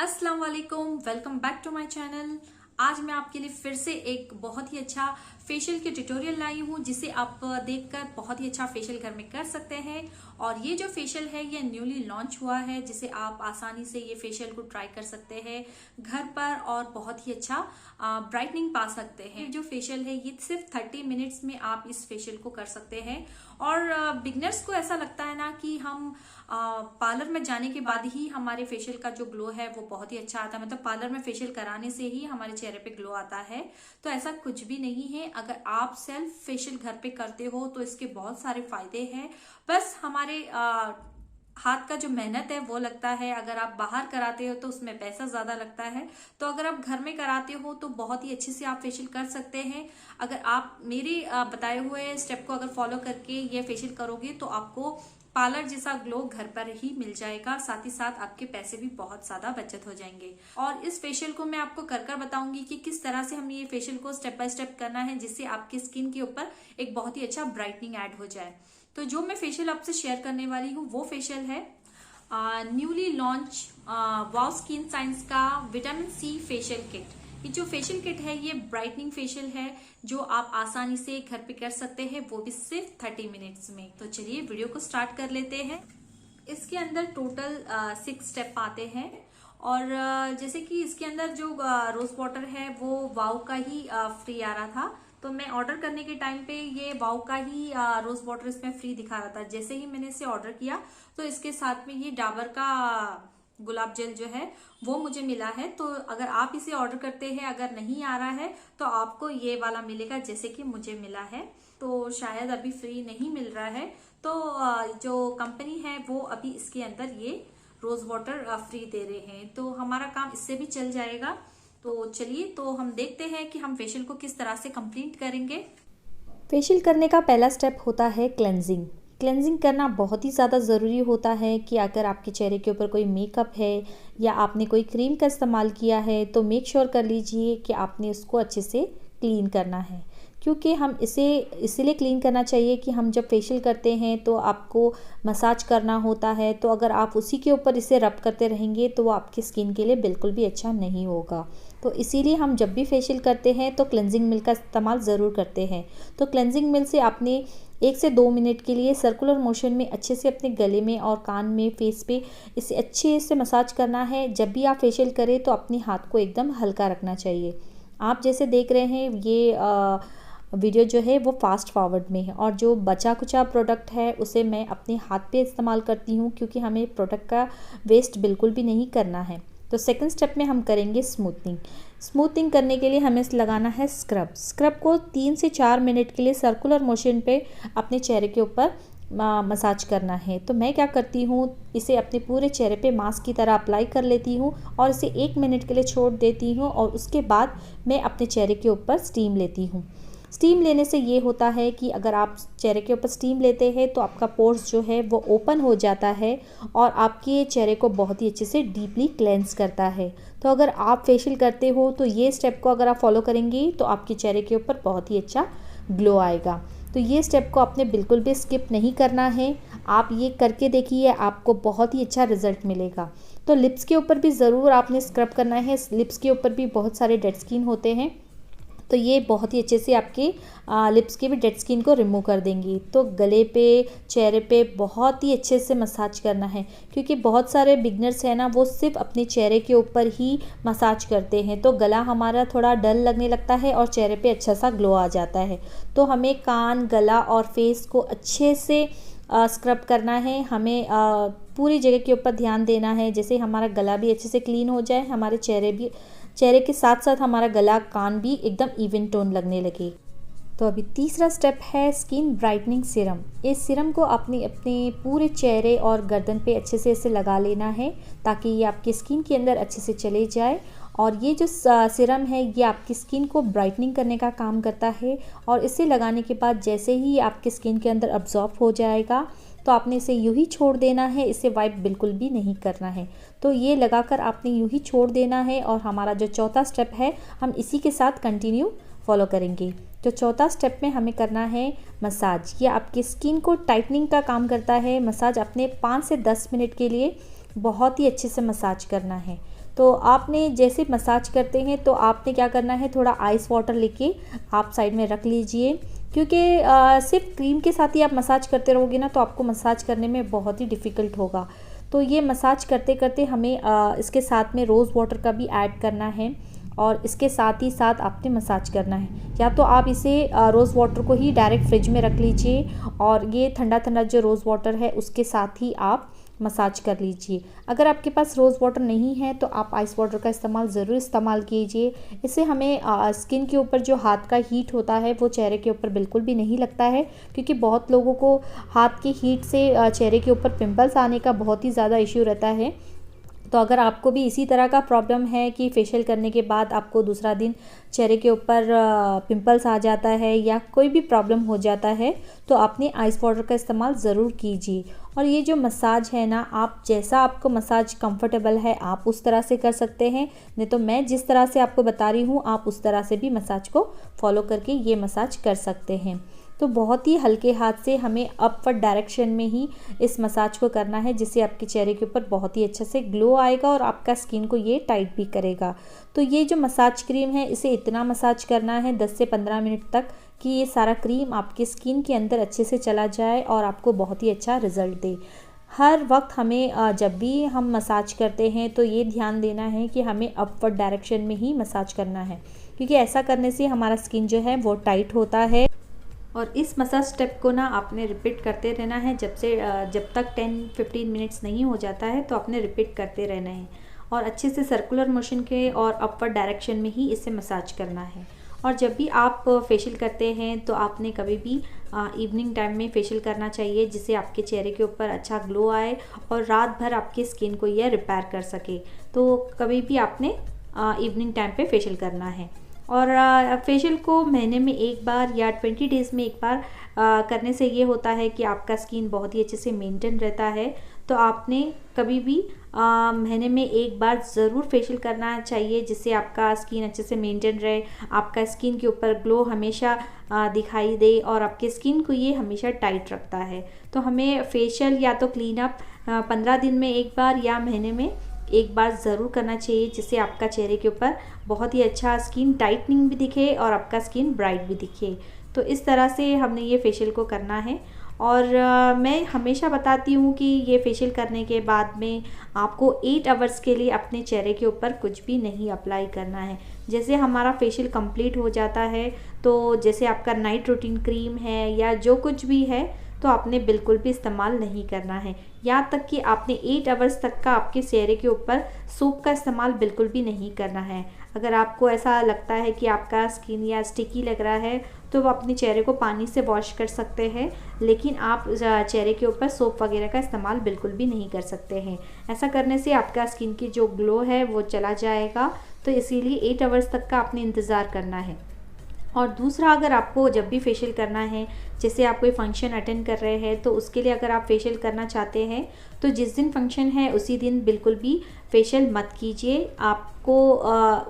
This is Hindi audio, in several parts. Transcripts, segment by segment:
अस्सलाम वालेकुम, welcome back to my channel. आज मैं आपके लिए फिर से एक बहुत ही अच्छा फेशियल के ट्यूटोरियल लाई हूँ जिसे आप देखकर बहुत ही अच्छा फेशियल घर में कर सकते हैं। और ये जो फेशियल है ये न्यूली लॉन्च हुआ है जिसे आप आसानी से ये फेशियल को ट्राई कर सकते हैं घर पर और बहुत ही अच्छा ब्राइटनिंग पा सकते हैं। जो फेशियल है ये सिर्फ 30 मिनट्स में आप इस फेशियल को कर सकते हैं। और बिगनर्स को ऐसा लगता है ना कि हम पार्लर में जाने के बाद ही हमारे फेशियल का जो ग्लो है वो बहुत ही अच्छा आता है, मतलब पार्लर में फेशियल कराने से ही हमारे चेहरे पे ग्लो आता है। तो ऐसा कुछ भी नहीं है। अगर आप सेल्फ फेशियल घर पे करते हो तो इसके बहुत सारे फायदे हैं। बस हमारे हाथ का जो मेहनत है वो लगता है। अगर आप बाहर कराते हो तो उसमें पैसा ज्यादा लगता है। तो अगर आप घर में कराते हो तो बहुत ही अच्छे से आप फेशियल कर सकते हैं। अगर आप मेरे बताए हुए स्टेप को अगर फॉलो करके ये फेशियल करोगे तो आपको पार्लर जैसा ग्लो घर पर ही मिल जाएगा। साथ ही साथ आपके पैसे भी बहुत ज्यादा बचत हो जाएंगे। और इस फेशियल को मैं आपको कर कर बताऊंगी कि किस तरह से हम ये फेशियल को स्टेप बाय स्टेप करना है जिससे आपकी स्किन के ऊपर एक बहुत ही अच्छा ब्राइटनिंग ऐड हो जाए। तो जो मैं फेशियल आपसे शेयर करने वाली हूँ वो फेशियल है न्यूली लॉन्च वाव स्किन साइंस का विटामिन सी फेशियल किट। ये जो फेशियल किट है ये ब्राइटनिंग फेशियल है जो आप आसानी से घर पे कर सकते हैं, वो भी सिर्फ 30 मिनट्स में। तो चलिए वीडियो को स्टार्ट कर लेते हैं। इसके अंदर टोटल 6 स्टेप आते हैं। और जैसे कि इसके अंदर जो रोज वाटर है वो वाव का ही फ्री आ रहा था। तो मैं ऑर्डर करने के टाइम पे ये वाव का ही रोज वाटर इसमें फ्री दिखा रहा था। जैसे ही मैंने इसे ऑर्डर किया तो इसके साथ में ये डाबर का गुलाब जल जो है वो मुझे मिला है। तो अगर आप इसे ऑर्डर करते हैं, अगर नहीं आ रहा है तो आपको ये वाला मिलेगा जैसे कि मुझे मिला है। तो शायद अभी फ्री नहीं मिल रहा है। तो जो कंपनी है वो अभी इसके अंदर ये रोज वाटर फ्री दे रहे हैं। तो हमारा काम इससे भी चल जाएगा। तो चलिए तो हम देखते हैं कि हम फेशियल को किस तरह से कंप्लीट करेंगे। फेशियल करने का पहला स्टेप होता है क्लेंजिंग। क्लेंजिंग करना बहुत ही ज़्यादा ज़रूरी होता है कि अगर आपके चेहरे के ऊपर कोई मेकअप है या आपने कोई क्रीम का इस्तेमाल किया है तो मेक श्योर कर लीजिए कि आपने उसको अच्छे से क्लीन करना है। क्योंकि हम इसे इसीलिए क्लीन करना चाहिए कि हम जब फेशियल करते हैं तो आपको मसाज करना होता है। तो अगर आप उसी के ऊपर इसे रब करते रहेंगे तो वो आपकी स्किन के लिए बिल्कुल भी अच्छा नहीं होगा। तो इसीलिए हम जब भी फेशियल करते हैं तो क्लेंजिंग मिल्क का इस्तेमाल ज़रूर करते हैं। तो क्लेंजिंग मिल्क से आपने 1 से 2 मिनट के लिए सर्कुलर मोशन में अच्छे से अपने गले में और कान में, फेस पे इसे अच्छे से मसाज करना है। जब भी आप फेशियल करें तो अपने हाथ को एकदम हल्का रखना चाहिए। आप जैसे देख रहे हैं ये वीडियो जो है वो फास्ट फॉरवर्ड में है और जो बचा कुचा प्रोडक्ट है उसे मैं अपने हाथ पे इस्तेमाल करती हूँ क्योंकि हमें प्रोडक्ट का वेस्ट बिल्कुल भी नहीं करना है। तो सेकंड स्टेप में हम करेंगे स्मूथनिंग। स्मूथनिंग करने के लिए हमें लगाना है स्क्रब। स्क्रब को 3 से 4 मिनट के लिए सर्कुलर मोशन पे अपने चेहरे के ऊपर मसाज करना है। तो मैं क्या करती हूँ, इसे अपने पूरे चेहरे पे मास्क की तरह अप्लाई कर लेती हूँ और इसे 1 मिनट के लिए छोड़ देती हूँ और उसके बाद मैं अपने चेहरे के ऊपर स्टीम लेती हूँ। स्टीम लेने से ये होता है कि अगर आप चेहरे के ऊपर स्टीम लेते हैं तो आपका पोर्स जो है वो ओपन हो जाता है और आपके चेहरे को बहुत ही अच्छे से डीपली क्लेंस करता है। तो अगर आप फेशियल करते हो तो ये स्टेप को अगर आप फॉलो करेंगे तो आपके चेहरे के ऊपर बहुत ही अच्छा ग्लो आएगा। तो ये स्टेप को आपने बिल्कुल भी स्किप नहीं करना है। आप ये करके देखिए, आपको बहुत ही अच्छा रिजल्ट मिलेगा। तो लिप्स के ऊपर भी ज़रूर आपने स्क्रब करना है। लिप्स के ऊपर भी बहुत सारे डेड स्किन होते हैं तो ये बहुत ही अच्छे से आपके लिप्स की भी डेड स्किन को रिमूव कर देंगी। तो गले पे, चेहरे पे बहुत ही अच्छे से मसाज करना है क्योंकि बहुत सारे बिगनर्स हैं ना वो सिर्फ अपने चेहरे के ऊपर ही मसाज करते हैं तो गला हमारा थोड़ा डल लगने लगता है और चेहरे पे अच्छा सा ग्लो आ जाता है। तो हमें कान, गला और फेस को अच्छे से स्क्रब करना है। हमें पूरी जगह के ऊपर ध्यान देना है जैसे हमारा गला भी अच्छे से क्लीन हो जाए, हमारे चेहरे के साथ साथ हमारा गला, कान भी एकदम इवन टोन लगने लगे। तो अभी तीसरा स्टेप है स्किन ब्राइटनिंग सीरम। इस सीरम को अपने पूरे चेहरे और गर्दन पे अच्छे से इसे लगा लेना है ताकि ये आपकी स्किन के अंदर अच्छे से चले जाए। और ये जो सीरम है ये आपकी स्किन को ब्राइटनिंग करने का काम करता है और इसे लगाने के बाद जैसे ही आपकी स्किन के अंदर अब्जॉर्ब हो जाएगा तो आपने इसे यूं ही छोड़ देना है, इसे वाइप बिल्कुल भी नहीं करना है। तो ये लगाकर आपने यूं ही छोड़ देना है। और हमारा जो चौथा स्टेप है हम इसी के साथ कंटिन्यू फॉलो करेंगे। तो चौथा स्टेप में हमें करना है मसाज। ये आपकी स्किन को टाइटनिंग का काम करता है। मसाज अपने 5 से 10 मिनट के लिए बहुत ही अच्छे से मसाज करना है। तो आपने जैसे मसाज करते हैं तो आपने क्या करना है, थोड़ा आइस वाटर लेके आप साइड में रख लीजिए, क्योंकि सिर्फ क्रीम के साथ ही आप मसाज करते रहोगे ना तो आपको मसाज करने में बहुत ही डिफ़िकल्ट होगा। तो ये मसाज करते करते हमें इसके साथ में रोज़ वाटर का भी ऐड करना है और इसके साथ ही साथ आपने मसाज करना है। या तो आप इसे रोज़ वाटर को ही डायरेक्ट फ्रिज में रख लीजिए और ये ठंडा ठंडा जो रोज़ वाटर है उसके साथ ही आप मसाज कर लीजिए। अगर आपके पास रोज़ वाटर नहीं है तो आप आइस वाटर का इस्तेमाल ज़रूर इस्तेमाल कीजिए। इससे हमें स्किन के ऊपर जो हाथ का हीट होता है वो चेहरे के ऊपर बिल्कुल भी नहीं लगता है, क्योंकि बहुत लोगों को हाथ की हीट से चेहरे के ऊपर पिंपल्स आने का बहुत ही ज़्यादा इश्यू रहता है। तो अगर आपको भी इसी तरह का प्रॉब्लम है कि फेशियल करने के बाद आपको दूसरा दिन चेहरे के ऊपर पिंपल्स आ जाता है या कोई भी प्रॉब्लम हो जाता है, तो आपने आइस वाटर का इस्तेमाल ज़रूर कीजिए। और ये जो मसाज है ना, आप जैसा आपको मसाज कंफर्टेबल है आप उस तरह से कर सकते हैं, नहीं तो मैं जिस तरह से आपको बता रही हूँ आप उस तरह से भी मसाज को फॉलो करके ये मसाज कर सकते हैं। तो बहुत ही हल्के हाथ से हमें अपवर्ड डायरेक्शन में ही इस मसाज को करना है, जिससे आपके चेहरे के ऊपर बहुत ही अच्छे से ग्लो आएगा और आपका स्किन को ये टाइट भी करेगा। तो ये जो मसाज क्रीम है इसे इतना मसाज करना है 10 से 15 मिनट तक कि ये सारा क्रीम आपके स्किन के अंदर अच्छे से चला जाए और आपको बहुत ही अच्छा रिज़ल्ट दे। हर वक्त हमें जब भी हम मसाज करते हैं तो ये ध्यान देना है कि हमें अपवर्ड डायरेक्शन में ही मसाज करना है, क्योंकि ऐसा करने से हमारा स्किन जो है वो टाइट होता है। और इस मसाज स्टेप को ना आपने रिपीट करते रहना है जब तक 10-15 मिनट्स नहीं हो जाता है, तो आपने रिपीट करते रहना है और अच्छे से सर्कुलर मोशन के और अपवर्ड डायरेक्शन में ही इसे मसाज करना है। और जब भी आप फेशियल करते हैं तो आपने कभी भी इवनिंग टाइम में फेशियल करना चाहिए, जिससे आपके चेहरे के ऊपर अच्छा ग्लो आए और रात भर आपकी स्किन को यह रिपेयर कर सके। तो कभी भी आपने इवनिंग टाइम पे फेशियल करना है। और फेशियल को महीने में एक बार या 20 डेज़ में एक बार करने से ये होता है कि आपका स्किन बहुत ही अच्छे से मेंटेन रहता है। तो आपने कभी भी महीने में एक बार ज़रूर फेशियल करना चाहिए, जिससे आपका स्किन अच्छे से मेंटेन रहे, आपका स्किन के ऊपर ग्लो हमेशा दिखाई दे और आपके स्किन को ये हमेशा टाइट रखता है। तो हमें फेशियल या तो क्लीन अप 15 दिन में एक बार या महीने में एक बार ज़रूर करना चाहिए, जिससे आपका चेहरे के ऊपर बहुत ही अच्छा स्किन टाइटनिंग भी दिखे और आपका स्किन ब्राइट भी दिखे। तो इस तरह से हमने ये फेशियल को करना है। और मैं हमेशा बताती हूँ कि ये फेशियल करने के बाद में आपको 8 आवर्स के लिए अपने चेहरे के ऊपर कुछ भी नहीं अप्लाई करना है। जैसे हमारा फेशियल कंप्लीट हो जाता है तो जैसे आपका नाइट रूटीन क्रीम है या जो कुछ भी है तो आपने बिल्कुल भी इस्तेमाल नहीं करना है। यहाँ तक कि आपने 8 आवर्स तक का आपके चेहरे के ऊपर सोप का इस्तेमाल बिल्कुल भी नहीं करना है। अगर आपको ऐसा लगता है कि आपका स्किन या स्टिकी लग रहा है तो वो अपने चेहरे को पानी से वॉश कर सकते हैं, लेकिन आप चेहरे के ऊपर सोप वगैरह का इस्तेमाल बिल्कुल भी नहीं कर सकते हैं। ऐसा करने से आपका स्किन की जो ग्लो है वो चला जाएगा। तो इसीलिए 8 आवर्स तक का आपने इंतज़ार करना है। और दूसरा, अगर आपको जब भी फेशियल करना है, जैसे आप कोई फंक्शन अटेंड कर रहे हैं तो उसके लिए अगर आप फेशियल करना चाहते हैं तो जिस दिन फंक्शन है उसी दिन बिल्कुल भी फेशियल मत कीजिए। आपको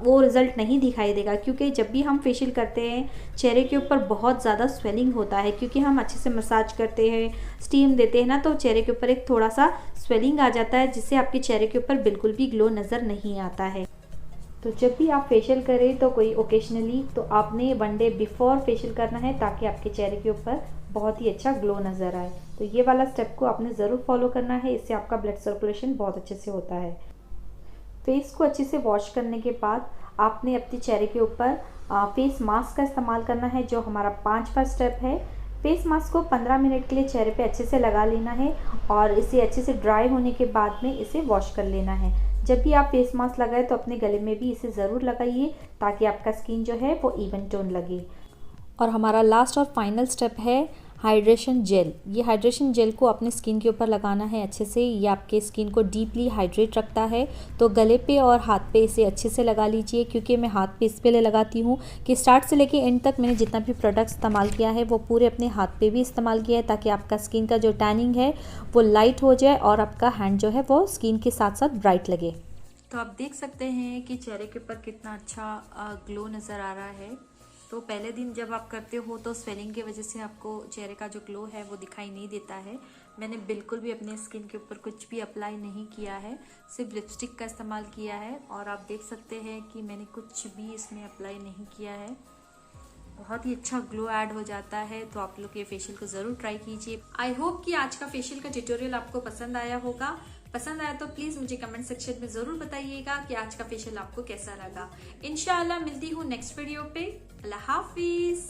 वो रिज़ल्ट नहीं दिखाई देगा, क्योंकि जब भी हम फेशियल करते हैं चेहरे के ऊपर बहुत ज़्यादा स्वेलिंग होता है, क्योंकि हम अच्छे से मसाज करते हैं, स्टीम देते हैं ना, तो चेहरे के ऊपर एक थोड़ा सा स्वेलिंग आ जाता है, जिससे आपके चेहरे के ऊपर बिल्कुल भी ग्लो नज़र नहीं आता है। तो जब भी आप फेशियल करें तो कोई ओकेजनली तो आपने 1 डे बिफोर फेशियल करना है, ताकि आपके चेहरे के ऊपर बहुत ही अच्छा ग्लो नज़र आए। तो ये वाला स्टेप को आपने ज़रूर फॉलो करना है, इससे आपका ब्लड सर्कुलेशन बहुत अच्छे से होता है। फेस को अच्छे से वॉश करने के बाद आपने अपने चेहरे के ऊपर फेस मास्क का इस्तेमाल करना है, जो हमारा 5वां स्टेप है। फेस मास्क को 15 मिनट के लिए चेहरे पे अच्छे से लगा लेना है और इसे अच्छे से ड्राई होने के बाद में इसे वॉश कर लेना है। जब भी आप फेस मास्क लगाएं तो अपने गले में भी इसे ज़रूर लगाइए, ताकि आपका स्किन जो है वो इवन टोन लगे। और हमारा लास्ट और फाइनल स्टेप है हाइड्रेशन जेल। ये हाइड्रेशन जेल को अपने स्किन के ऊपर लगाना है अच्छे से। ये आपके स्किन को डीपली हाइड्रेट रखता है। तो गले पे और हाथ पे इसे अच्छे से लगा लीजिए, क्योंकि मैं हाथ पे इस पहले लगाती हूँ कि स्टार्ट से लेके एंड तक मैंने जितना भी प्रोडक्ट इस्तेमाल किया है वो पूरे अपने हाथ पे भी इस्तेमाल किया है, ताकि आपका स्किन का जो टैनिंग है वो लाइट हो जाए और आपका हैंड जो है वो स्किन के साथ साथ ब्राइट लगे। तो आप देख सकते हैं कि चेहरे के ऊपर कितना अच्छा ग्लो नज़र आ रहा है। तो पहले दिन जब आप करते हो तो स्वेलिंग की वजह से आपको चेहरे का जो ग्लो है वो दिखाई नहीं देता है। मैंने बिल्कुल भी अपने स्किन के ऊपर कुछ भी अप्लाई नहीं किया है, सिर्फ लिपस्टिक का इस्तेमाल किया है और आप देख सकते हैं कि मैंने कुछ भी इसमें अप्लाई नहीं किया है। बहुत ही अच्छा ग्लो ऐड हो जाता है। तो आप लोग ये फेशियल को जरूर ट्राई कीजिए। आई होप कि आज का फेशियल का ट्यूटोरियल आपको पसंद आया होगा। पसंद आया तो प्लीज मुझे कमेंट सेक्शन में जरूर बताइएगा कि आज का फेशियल आपको कैसा लगा। इंशाल्लाह मिलती हूँ नेक्स्ट वीडियो पे। अल्लाह हाफिज।